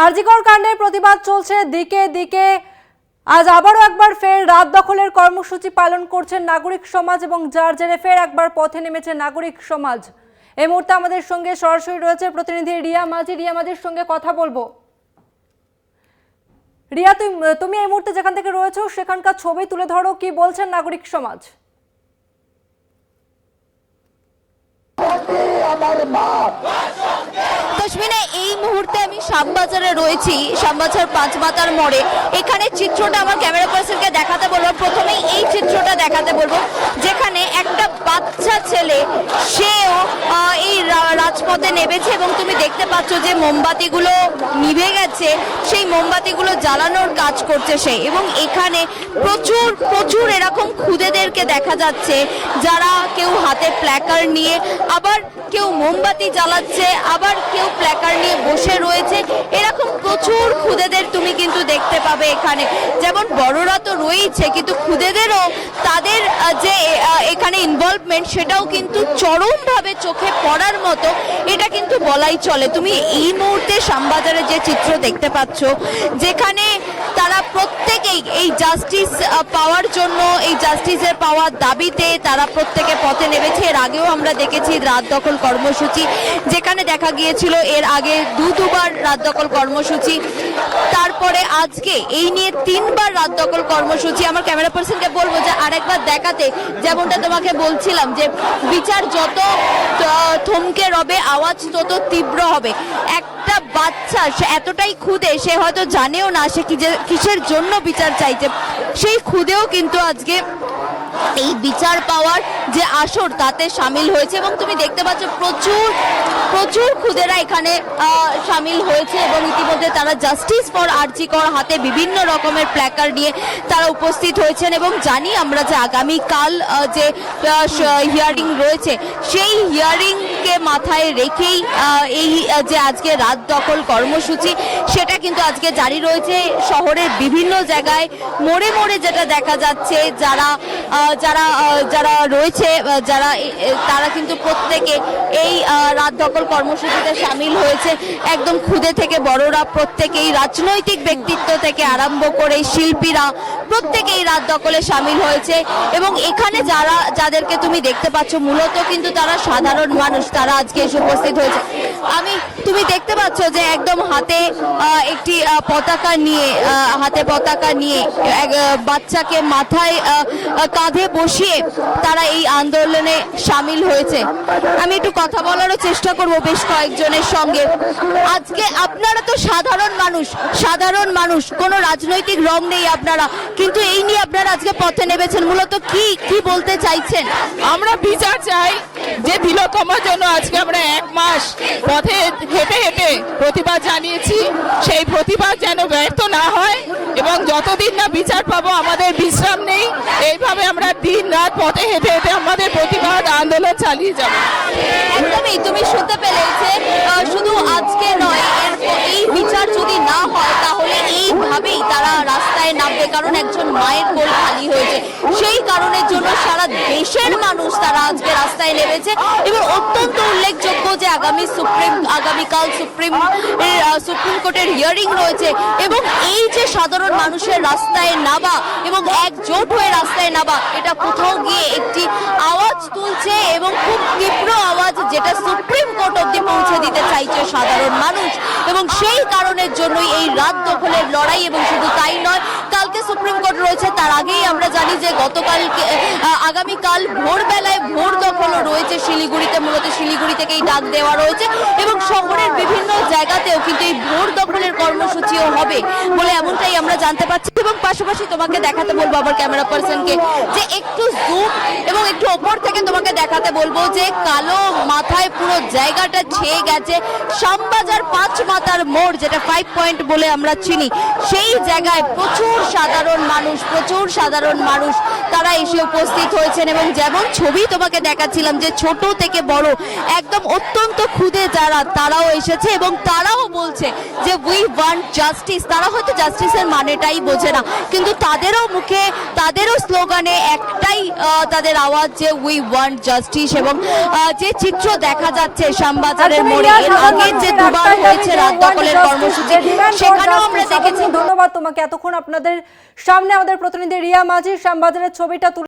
আরজিকর কাণ্ডের প্রতিবাদ চলছে দিকে দিকে। আজ আবারও একবার ফের রাত দখলের কর্মসূচি পালন করছেন নাগরিক সমাজ এবং যার জেরে ফের একবার পথে নেমেছে নাগরিক সমাজ। এই মুহূর্তে আমাদের সঙ্গে সরাসরি রয়েছে প্রতিনিধি রিয়া মাঝি। রিয়া মাঝির সঙ্গে কথা বলবো। রিয়া, তুমি এই মুহূর্তে যেখান থেকে রয়েছো সেখানকার ছবি তুলে ধরো, কি বলছেন নাগরিক সমাজ? তসমিনা, এই মুহূর্তে আমি শ্যামবাজারে রয়েছি, শ্যামবাজার পাঁচমাতার মোড়ে। এখানে চিত্রটা আমার ক্যামেরা পার্সনকে দেখাতে বলবো। প্রথমেই এই চিত্রটা দেখাতে বলবো, যেখানে একটা বাচ্চা ছেলে সেও এই রাজপথে নেমেছে এবং তুমি দেখতে পাচ্ছ যে মোমবাতিগুলো নিভে গেছে, সেই মোমবাতিগুলো জ্বালানোর কাজ করছে সে। এবং এখানে প্রচুর প্রচুর এরকম খুদেদেরকে দেখা যাচ্ছে, যারা কেউ হাতে প্ল্যাকার্ড নিয়ে, আবার কেউ মোমবাতি জ্বালাচ্ছে, আবার কেউ প্ল্যাকার্ড নিয়ে বসে রয়েছে। এরকম প্রচুর খুদেদের তুমি কিন্তু দেখতে পাবে এখানে। যেমন বড়রা তো রয়েছে, কিন্তু খুদেদেরও তাদের যে এখানে ইনভলভমেন্ট সেটাও কিন্তু চরমভাবে চোখে পড়ার মতো, এটা কিন্তু বলাই চলে। তুমি এই মুহূর্তে শ্যামবাজারে যে চিত্র দেখতে পাচ্ছ, যেখানে তারা প্রত্যেকেই এই জাস্টিস পাওয়ার জন্য, এই জাস্টিসের পাওয়ার দাবিতে তারা প্রত্যেকে পথে নেমেছে। এর আগেও আমরা দেখেছি রাত দখল কর্মসূচি, যেখানে দেখা গিয়েছিল এর আগে দুবার রাত দখল কর্মসূচি, তারপরে আজকে এই নিয়ে 3বার রাত দখল কর্মসূচি। আমার ক্যামেরা পার্সনকে বলবো যে আরেকবার দেখাতে, যেমনটা তোমাকে বলছিলাম যে বিচার যত থমকে রবে, আওয়াজ তত তীব্র হবে। একটা বাচ্চা সে এতটাই খুদে, সে হয়তো জানেও না সে কিসের জন্য বিচার চাইছে। সেই খুদেও কিন্তু আজকে এই বিচার পাওয়ার যে আসর তাতে সামিল হয়েছে। এবং তুমি দেখতে পাচ্ছ প্রচুর প্রচুর খুদেরা এখানে সামিল হয়েছে এবং ইতিমধ্যে তারা জাস্টিস ফর আরজিকর হাতে বিভিন্ন রকমের প্ল্যাকার্ড নিয়ে তারা উপস্থিত হয়েছেন। এবং জানি আমরা যে আগামীকাল যে হিয়ারিং রয়েছে, সেই হিয়ারিংকে মাথায় রেখেই এই যে আজকে রাত দখল কর্মসূচি সেটা কিন্তু আজকে জারি রয়েছে। শহরের বিভিন্ন জায়গায় মোড়ে মোড়ে যেটা দেখা যাচ্ছে, যারা যারা যারা রয়েছে, তারা কিন্তু প্রত্যেকে এই রাত দখল কর্মসূচিতে সামিল হয়েছে। একদম খুদে থেকে বড়রা প্রত্যেকেই, রাজনৈতিক ব্যক্তিত্ব থেকে আরম্ভ করে শিল্পীরা প্রত্যেকেই রাত দখলে সামিল হয়েছে। এবং এখানে যাদেরকে তুমি দেখতে পাচ্ছ মূলত কিন্তু তারা সাধারণ মানুষ, তারা আজকে এসে উপস্থিত হয়েছে। তুমি দেখতে পাচ্ছ যে একদম হাতে একটি পতাকা নিয়ে এক বাচ্চাকে মাথায় কাঁধে বসিয়ে তারা এই আন্দোলনে সামিল হয়েছে। আমি একটু কথা বলারও চেষ্টা করব বেশ কয়েকজনের সঙ্গে। আজকে আপনারা তো সাধারণ মানুষ, কোনো রাজনৈতিক রং নেই আপনারা, কিন্তু এই নিয়ে আপনারা আজকে পথে নেমেছেন, মূলত কি বলতে চাইছেন? আমরা বিচার চাই, যে তিলোত্তমার জন্য আজকে আমরা 1 মাস পথে হেঁটে হেঁটে প্রতিবাদ জানিয়েছি। সেই প্রতিবাদ যেন ব্যর্থ না হয় এবং যতদিন না বিচার পাবো আমাদের বিশ্রাম নেই। এইভাবে আমরা দিন রাত পথে হেঁটে হেঁটে আমাদের প্রতিবাদ আন্দোলন চালিয়ে যাব। একদমই, তুমি শুনতে পেলে যে শুধু আজকে নয়, এই বিচার যদি না হয় তাহলে এইভাবেই তারা রাস্তায় নামবে। কারণ একজন মায়ের কোল খালি হয়েছে, সেই কারণের জন্য সারা দেশের মানুষ তারা আজকে রাস্তায় নেমেছে। এবং অত্যন্ত উল্লেখযোগ্য যে আগামীকাল সুপ্রিম কোর্টের হিয়ারিং রয়েছে এবং এই যে সাধারণ মানুষের রাস্তায় নামা এবং একজোট হয়ে রাস্তায় নামা, এটা কোথাও গিয়ে একটি আওয়াজ তুলছে এবং খুব তীব্র আওয়াজ, যেটা সুপ্রিম কোর্ট অবধি পৌঁছে দিতে চাইছে সাধারণ মানুষ। এবং সেই কারণের জন্যই এই রাত দখলের লড়াই। এবং শুধু তাই নয়, কালকে সুপ্রিম কোর্ট রয়েছে, তার আগেই আমরা জানি যে আগামীকাল ভোরবেলায় ভোর দখলও রয়েছে শিলিগুড়িতে। মূলত শিলিগুড়ি থেকেই ডাক দেওয়া রয়েছে এবং শহরের বিভিন্ন জায়গাতেও কিন্তু এই ভোর দখলের কর্মসূচিও হবে বলে এমনটাই আমরা জানতে পারছি। এবং পাশাপাশি তোমাকে দেখাতে বলবো আমার ক্যামেরা পার্সনকে যে একটু জুম এবং একটু ওপর থেকে তোমাকে দেখাতে বলবো যে কালো মাথায় পুরো জায়গাটা ছেয়ে গেছে। শ্যামবাজার পাঁচমাতার মোড়, যেটা 5 পয়েন্ট বলে আমরা চিনি, সেই জায়গায় প্রচুর সাধারণ মানুষ তারা এসে উপস্থিত হয়েছেন। এবং যেমন ছবি তোমাকে দেখাচ্ছিলাম যে ছোট থেকে বড় একদম অত্যন্ত খুদে যারা, তারাও এসেছে এবং তারাও বলছে যে উই ওয়ান্ট জাস্টিস। তারা হয়তো জাস্টিসের মানেটাই বোঝে না, না, কিন্তু তাদেরও মুখে তাদেরও স্লোগানে একটাই তাদের আওয়াজ যে উই ওয়ান্ট জাস্টিস। এবং যে চিত্র দেখা যাচ্ছে শ্যামবাজারের মোড়ে, এর আগে যে দুবার হয়েছে রাত দখলের কর্মসূচি, সেখানেও আমরা দেখেছি। ধন্যবাদ তোমাকে। এতক্ষণ আপনাদের সামনে আমাদের প্রতিনিধি রিয়া মাঝি শ্যামবাজারের ছবিটা তুলে